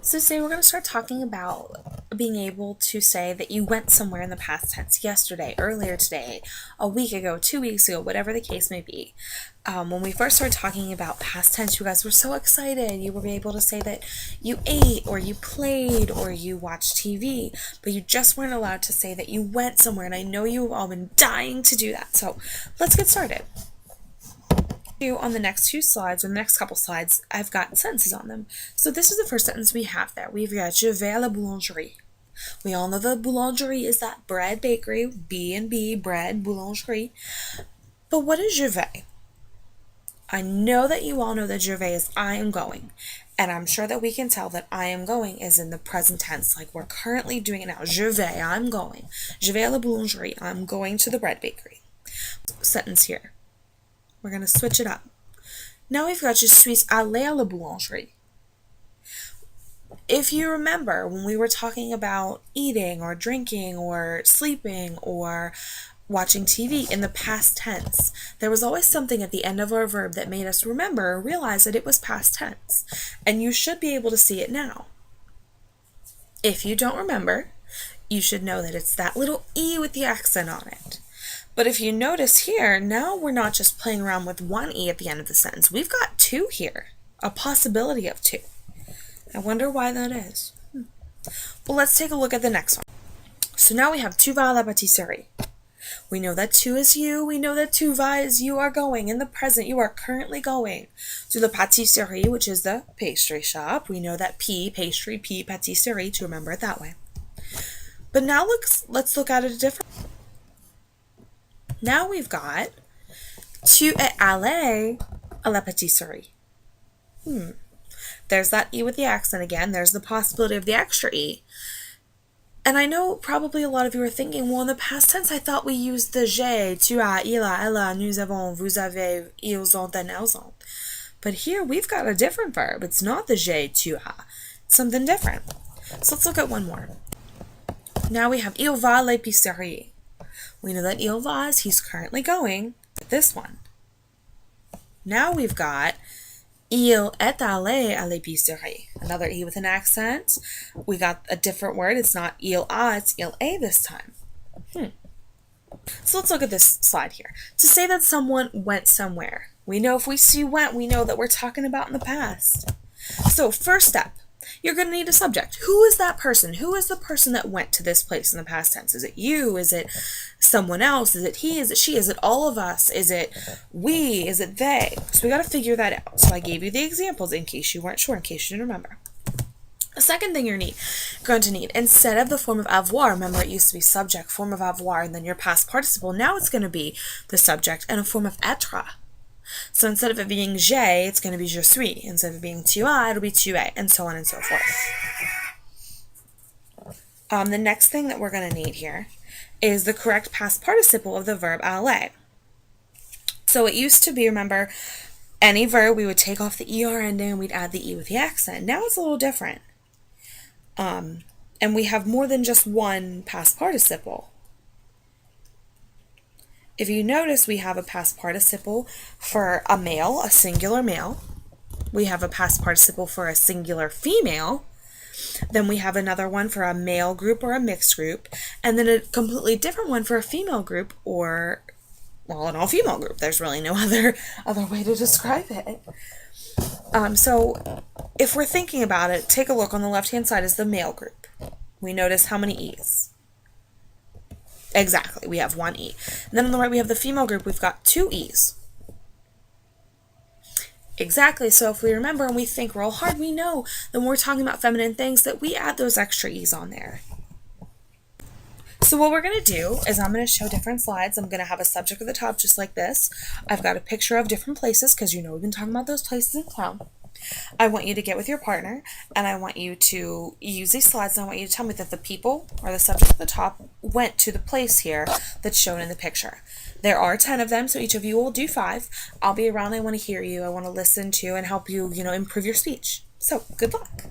So today we're going to start talking about being able to say that you went somewhere in the past tense yesterday, earlier today, a week ago, 2 weeks ago, whatever the case may be. When we first started talking about past tense, you guys were so excited. You were able to say that you ate or you played or you watched TV, but you just weren't allowed to say that you went somewhere, and I know you've all been dying to do that. So let's get started. On the next few slides, or the next couple slides, I've got sentences on them. So this is the first sentence we have there. We've got je vais à la boulangerie. We all know the boulangerie is that bread bakery, B&B, bread, boulangerie. But what is je vais? I know that you all know that je vais is I am going. And I'm sure that we can tell that I am going is in the present tense, like we're currently doing it now. Je vais, I'm going. Je vais à la boulangerie, I'm going to the bread bakery. Sentence here. We're going to switch it up. Now we've got je suis allé à la boulangerie. If you remember when we were talking about eating or drinking or sleeping or watching TV in the past tense, there was always something at the end of our verb that made us remember or realize that it was past tense. And you should be able to see it now. If you don't remember, you should know that it's that little E with the accent on it. But if you notice here, now we're not just playing around with one E at the end of the sentence. We've got two here, a possibility of two. I wonder why that is. Well, let's take a look at the next one. So now we have tu vas à la pâtisserie. We know that tu is you. We know that tu vas is you are going. In the present, you are currently going to the pâtisserie, which is the pastry shop. We know that P, pastry, P, pâtisserie, to remember it that way. But now let's look at it differently. Now we've got tu es allé à la pâtisserie. There's that E with the accent again. There's the possibility of the extra E. And I know probably a lot of you are thinking, well, in the past tense, I thought we used the j'ai, tu as, il a, elle a, nous avons, vous avez, ils ont, and elles ont. But here we've got a different verb. It's not the j'ai, tu as. It's something different. So let's look at one more. Now we have il va à l'épicerie. We know that il va is he's currently going. This one. Now we've got il est allé à l'épicerie. Another E with an accent. We got a different word. It's not il a, it's il est this time. So let's look at this slide here. To say that someone went somewhere. We know if we see went, we know that we're talking about in the past. So first step. You're going to need a subject. Who is that person? Who is the person that went to this place in the past tense? Is it you? Is it someone else? Is it he? Is it she? Is it all of us? Is it we? Is it they? So we got to figure that out. So I gave you the examples in case you weren't sure, in case you didn't remember. The second thing you're going to need, instead of the form of avoir, remember it used to be subject, form of avoir, and then your past participle, now it's going to be the subject and a form of être. So instead of it being j'ai, it's going to be je suis. Instead of it being tu as, it'll be tu es, and so on and so forth. The next thing that we're going to need here is the correct past participle of the verb aller. So it used to be, remember, any verb we would take off the er ending and we'd add the e with the accent. Now it's a little different. And we have more than just one past participle. If you notice, we have a past participle for a male, a singular male. We have a past participle for a singular female. Then we have another one for a male group or a mixed group. And then a completely different one for a female group or, well, an all-female group. There's really no other way to describe it. So if we're thinking about it, take a look on the left-hand side is the male group. We notice how many E's. Exactly, we have one E. And then on the right, we have the female group. We've got two E's. Exactly, so if we remember and we think real hard, we know that when we're talking about feminine things that we add those extra E's on there. So what we're going to do is I'm going to show different slides. I'm going to have a subject at the top just like this. I've got a picture of different places because you know we've been talking about those places in town. I want you to get with your partner, and I want you to use these slides, and I want you to tell me that the people, or the subject at the top, went to the place here that's shown in the picture. There are 10 of them, so each of you will do 5. I'll be around. I want to hear you. I want to listen to and help you, improve your speech. So, good luck.